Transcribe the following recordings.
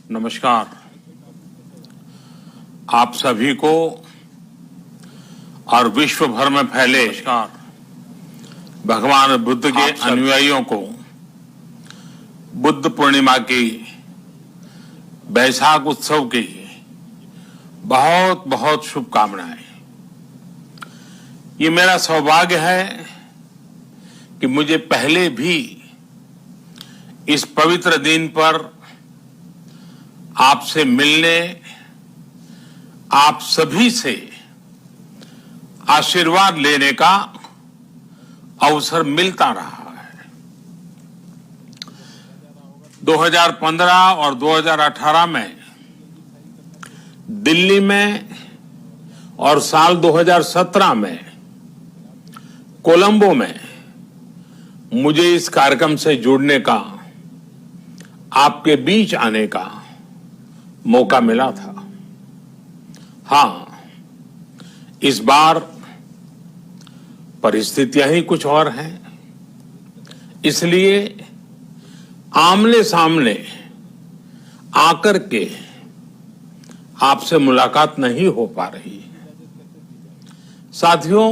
नमस्कार। आप सभी को और विश्व भर में फैले भगवान बुद्ध के अनुयायियों को बुद्ध पूर्णिमा की बैसाख उत्सव की बहुत बहुत शुभकामनाएं। ये मेरा सौभाग्य है कि मुझे पहले भी इस पवित्र दिन पर आपसे मिलने, आप सभी से आशीर्वाद लेने का अवसर मिलता रहा है। 2015 और 2018 में दिल्ली में और साल 2017 में कोलंबो में मुझे इस कार्यक्रम से जुड़ने का, आपके बीच आने का मौका मिला था। हां, इस बार परिस्थितियां ही कुछ और हैं, इसलिए आमने सामने आकर के आपसे मुलाकात नहीं हो पा रही है। साथियों,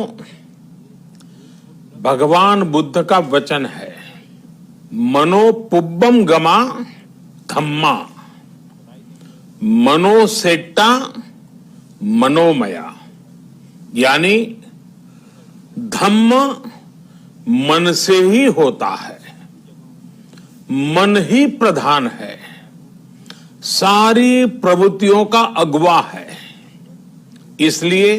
भगवान बुद्ध का वचन है, मनो पुब्बम गमा धम्मा, मनोसेट्टा मनोमया, यानी धम्म मन से ही होता है, मन ही प्रधान है, सारी प्रवृत्तियों का अगुवा है। इसलिए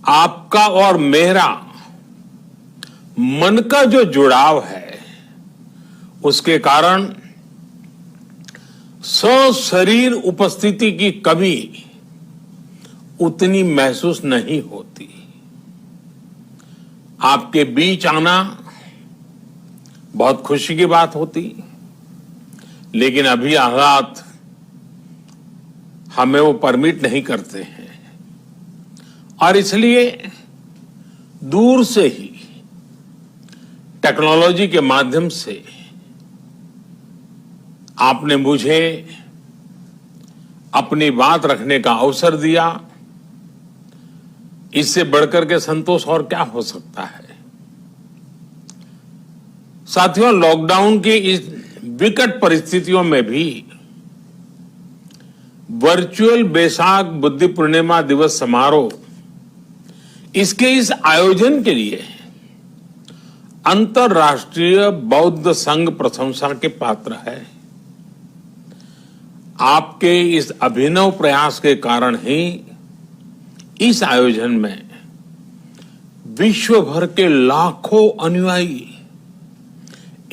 आपका और मेरा मन का जो जुड़ाव है, उसके कारण सशरीर उपस्थिति की कमी उतनी महसूस नहीं होती। आपके बीच आना बहुत खुशी की बात होती, लेकिन अभी हालात हमें वो परमिट नहीं करते हैं और इसलिए दूर से ही टेक्नोलॉजी के माध्यम से आपने मुझे अपनी बात रखने का अवसर दिया। इससे बढ़कर के संतोष और क्या हो सकता है। साथियों, लॉकडाउन की इस विकट परिस्थितियों में भी वर्चुअल बैसाख बुद्ध पूर्णिमा दिवस समारोह, इसके इस आयोजन के लिए अंतर्राष्ट्रीय बौद्ध संघ प्रशंसा के पात्र है। आपके इस अभिनव प्रयास के कारण ही इस आयोजन में विश्व भर के लाखों अनुयायी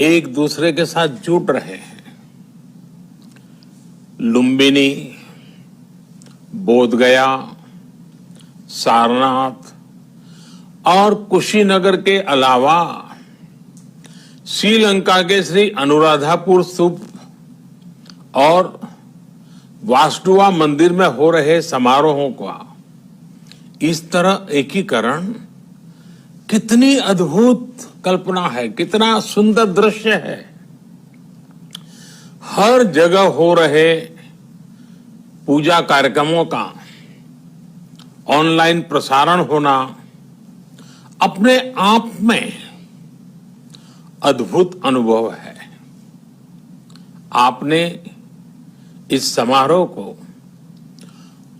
एक दूसरे के साथ जुड़ रहे हैं। लुम्बिनी, बोधगया, सारनाथ और कुशीनगर के अलावा श्रीलंका के श्री अनुराधापुर स्तूप और वास्तुआ मंदिर में हो रहे समारोहों का इस तरह एकीकरण कितनी अद्भुत कल्पना है, कितना सुंदर दृश्य है। हर जगह हो रहे पूजा कार्यक्रमों का ऑनलाइन प्रसारण होना अपने आप में अद्भुत अनुभव है। आपने इस समारोह को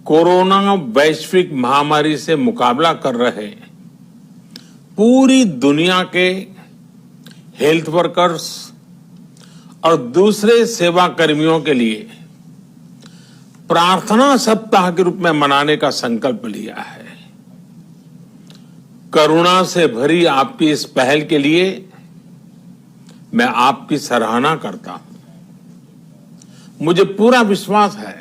कोरोना वैश्विक महामारी से मुकाबला कर रहे पूरी दुनिया के हेल्थ वर्कर्स और दूसरे सेवा कर्मियों के लिए प्रार्थना सप्ताह के रूप में मनाने का संकल्प लिया है। करुणा से भरी आपकी इस पहल के लिए मैं आपकी सराहना करता हूं। मुझे पूरा विश्वास है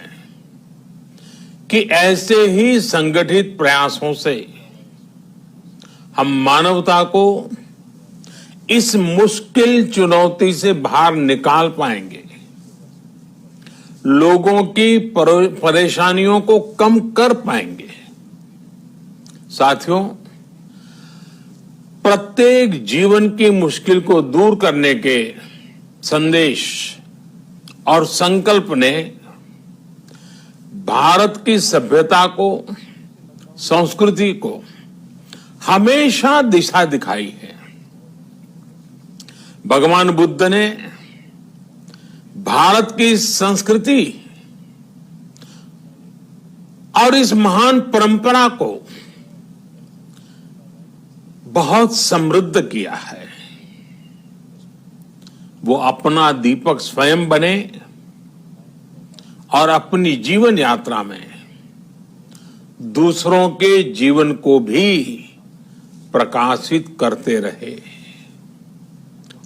कि ऐसे ही संगठित प्रयासों से हम मानवता को इस मुश्किल चुनौती से बाहर निकाल पाएंगे, लोगों की परेशानियों को कम कर पाएंगे। साथियों, प्रत्येक जीवन की मुश्किल को दूर करने के संदेश और संकल्प ने भारत की सभ्यता को, संस्कृति को हमेशा दिशा दिखाई है। भगवान बुद्ध ने भारत की संस्कृति और इस महान परंपरा को बहुत समृद्ध किया है। वो अपना दीपक स्वयं बने और अपनी जीवन यात्रा में दूसरों के जीवन को भी प्रकाशित करते रहे।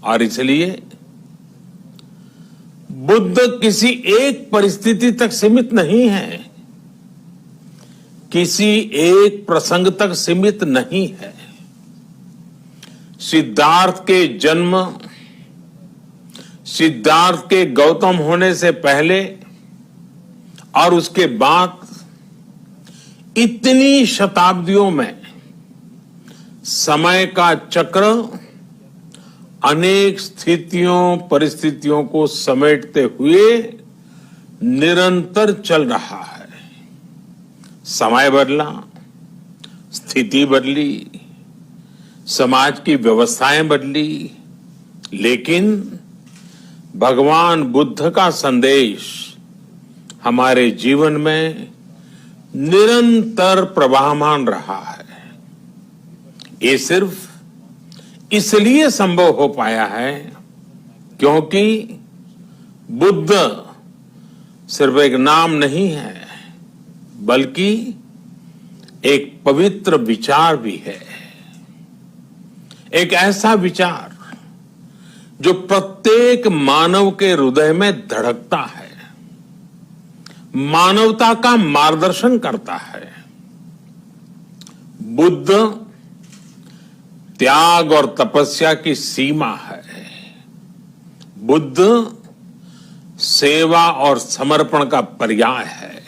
और इसलिए बुद्ध किसी एक परिस्थिति तक सीमित नहीं है, किसी एक प्रसंग तक सीमित नहीं है। सिद्धार्थ के जन्म, सिद्धार्थ के गौतम होने से पहले और उसके बाद इतनी शताब्दियों में समय का चक्र अनेक स्थितियों, परिस्थितियों को समेटते हुए निरंतर चल रहा है। समय बदला, स्थिति बदली, समाज की व्यवस्थाएं बदली, लेकिन भगवान बुद्ध का संदेश हमारे जीवन में निरंतर प्रवाहमान रहा है। ये सिर्फ इसलिए संभव हो पाया है क्योंकि बुद्ध सिर्फ एक नाम नहीं है, बल्कि एक पवित्र विचार भी है। एक ऐसा विचार जो प्रत्येक मानव के हृदय में धड़कता है, मानवता का मार्गदर्शन करता है। बुद्ध त्याग और तपस्या की सीमा है। बुद्ध सेवा और समर्पण का पर्याय है।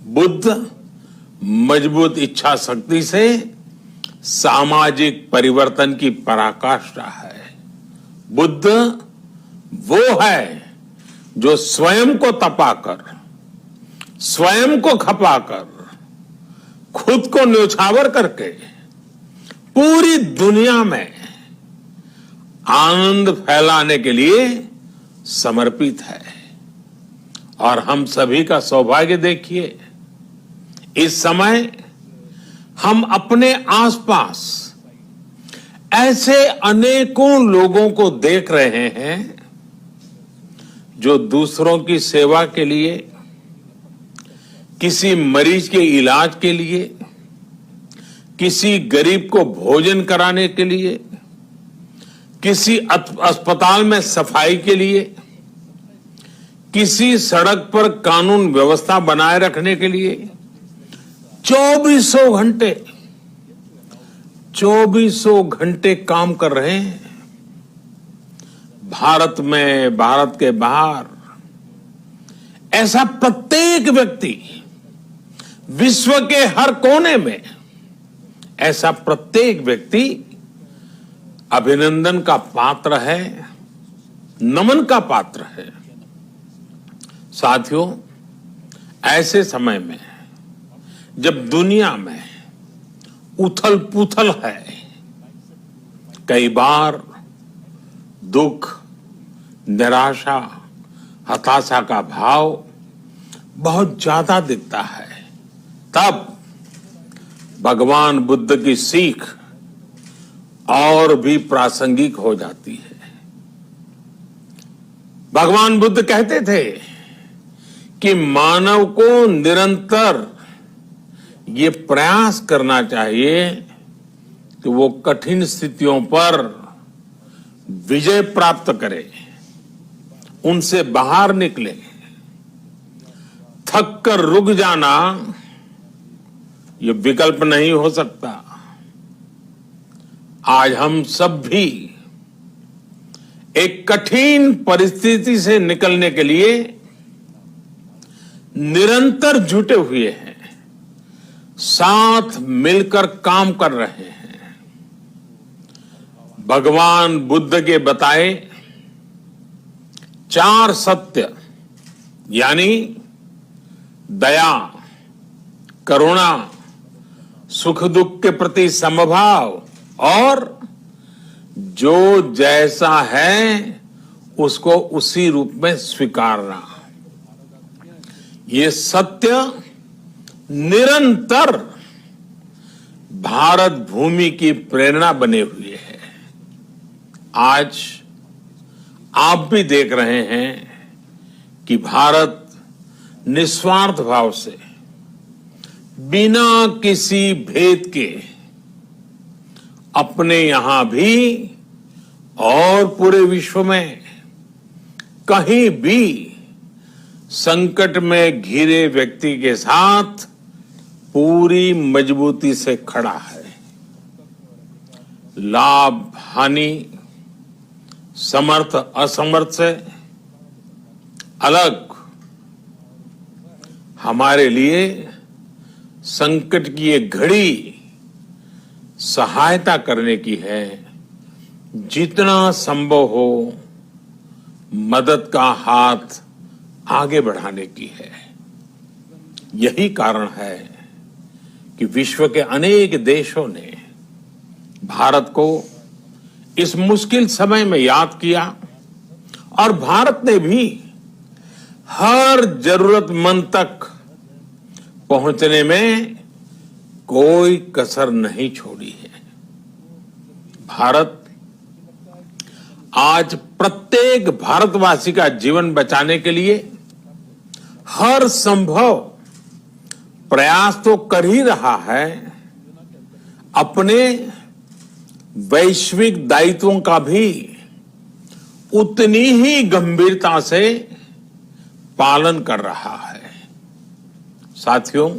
बुद्ध मजबूत इच्छा शक्ति से सामाजिक परिवर्तन की पराकाष्ठा है। बुद्ध वो है जो स्वयं को तपाकर, स्वयं को खपाकर, खुद को न्योछावर करके पूरी दुनिया में आनंद फैलाने के लिए समर्पित है। और हम सभी का सौभाग्य देखिए, इस समय हम अपने आसपास ऐसे अनेकों लोगों को देख रहे हैं जो दूसरों की सेवा के लिए, किसी मरीज के इलाज के लिए, किसी गरीब को भोजन कराने के लिए, किसी अस्पताल में सफाई के लिए, किसी सड़क पर कानून व्यवस्था बनाए रखने के लिए चौबीसों घंटे काम कर रहे हैं। भारत में, भारत के बाहर ऐसा प्रत्येक व्यक्ति, विश्व के हर कोने में ऐसा प्रत्येक व्यक्ति अभिनंदन का पात्र है, नमन का पात्र है। साथियों, ऐसे समय में जब दुनिया में उथल पुथल है, कई बार दुख, निराशा, हताशा का भाव बहुत ज्यादा दिखता है, तब भगवान बुद्ध की सीख और भी प्रासंगिक हो जाती है। भगवान बुद्ध कहते थे कि मानव को निरंतर ये प्रयास करना चाहिए कि वो कठिन स्थितियों पर विजय प्राप्त करे, उनसे बाहर निकले। थक कर रुक जाना ये विकल्प नहीं हो सकता। आज हम सब भी एक कठिन परिस्थिति से निकलने के लिए निरंतर जुटे हुए हैं, साथ मिलकर काम कर रहे हैं। भगवान बुद्ध के बताए 4 सत्य यानी दया, करुणा, सुख दुख के प्रति समभाव और जो जैसा है उसको उसी रूप में स्वीकारना। ये सत्य निरंतर भारत भूमि की प्रेरणा बने हुए है। आज आप भी देख रहे हैं कि भारत निस्वार्थ भाव से बिना किसी भेद के अपने यहां भी और पूरे विश्व में कहीं भी संकट में घिरे व्यक्ति के साथ पूरी मजबूती से खड़ा है। लाभ हानि, समर्थ असमर्थ से अलग हमारे लिए संकट की ये घड़ी सहायता करने की है। जितना संभव हो मदद का हाथ आगे बढ़ाने की है। यही कारण है कि विश्व के अनेक देशों ने भारत को इस मुश्किल समय में याद किया और भारत ने भी हर जरूरतमंद तक पहुंचने में कोई कसर नहीं छोड़ी है। भारत आज प्रत्येक भारतवासी का जीवन बचाने के लिए हर संभव प्रयास तो कर ही रहा है, अपने वैश्विक दायित्वों का भी उतनी ही गंभीरता से पालन कर रहा है। साथियों,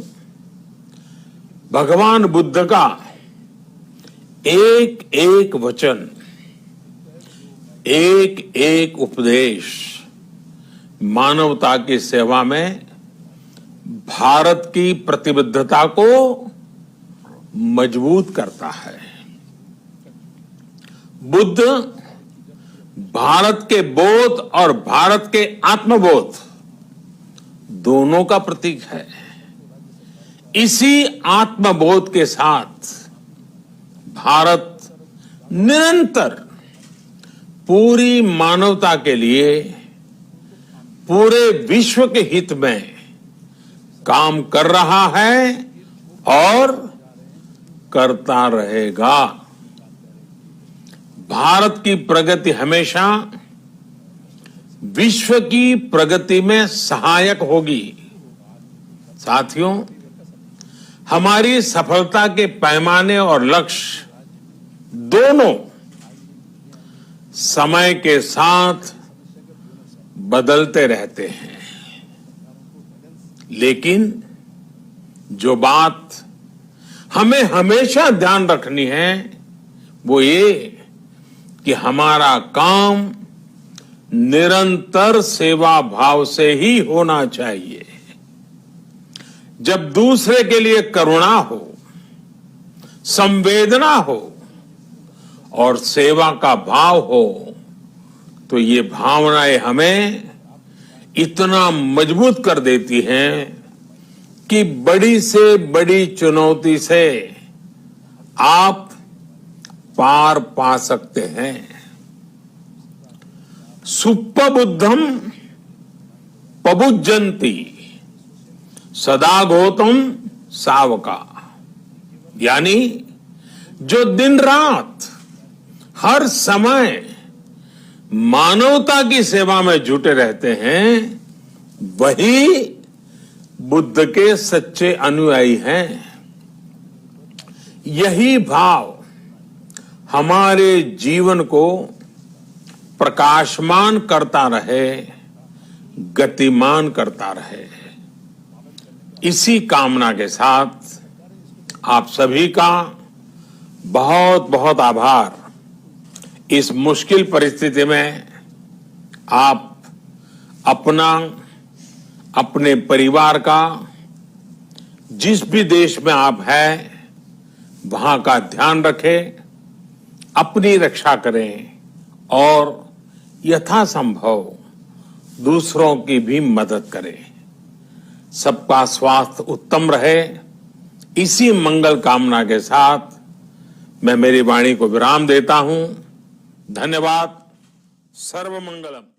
भगवान बुद्ध का एक एक वचन, एक एक उपदेश मानवता की सेवा में भारत की प्रतिबद्धता को मजबूत करता है। बुद्ध भारत के बोध और भारत के आत्मबोध दोनों का प्रतीक है। इसी आत्मबोध के साथ भारत निरंतर पूरी मानवता के लिए, पूरे विश्व के हित में काम कर रहा है और करता रहेगा। भारत की प्रगति हमेशा विश्व की प्रगति में सहायक होगी। साथियों, हमारी सफलता के पैमाने और लक्ष्य दोनों समय के साथ बदलते रहते हैं, लेकिन जो बात हमें हमेशा ध्यान रखनी है वो ये कि हमारा काम निरंतर सेवा भाव से ही होना चाहिए। जब दूसरे के लिए करुणा हो, संवेदना हो और सेवा का भाव हो, तो ये भावनाएं हमें इतना मजबूत कर देती हैं कि बड़ी से बड़ी चुनौती से आप पार पा सकते हैं। सुप्पबुद्धम पबुज्जन्ति सदा गौतम सावका, यानी जो दिन रात हर समय मानवता की सेवा में जुटे रहते हैं वही बुद्ध के सच्चे अनुयायी हैं। यही भाव हमारे जीवन को प्रकाशमान करता रहे, गतिमान करता रहे। इसी कामना के साथ आप सभी का बहुत बहुत आभार। इस मुश्किल परिस्थिति में आप अपना, अपने परिवार का, जिस भी देश में आप हैं वहां का ध्यान रखें, अपनी रक्षा करें और यथासंभव दूसरों की भी मदद करें। सबका स्वास्थ्य उत्तम रहे, इसी मंगल कामना के साथ मैं मेरी वाणी को विराम देता हूं। धन्यवाद। सर्व मंगलम।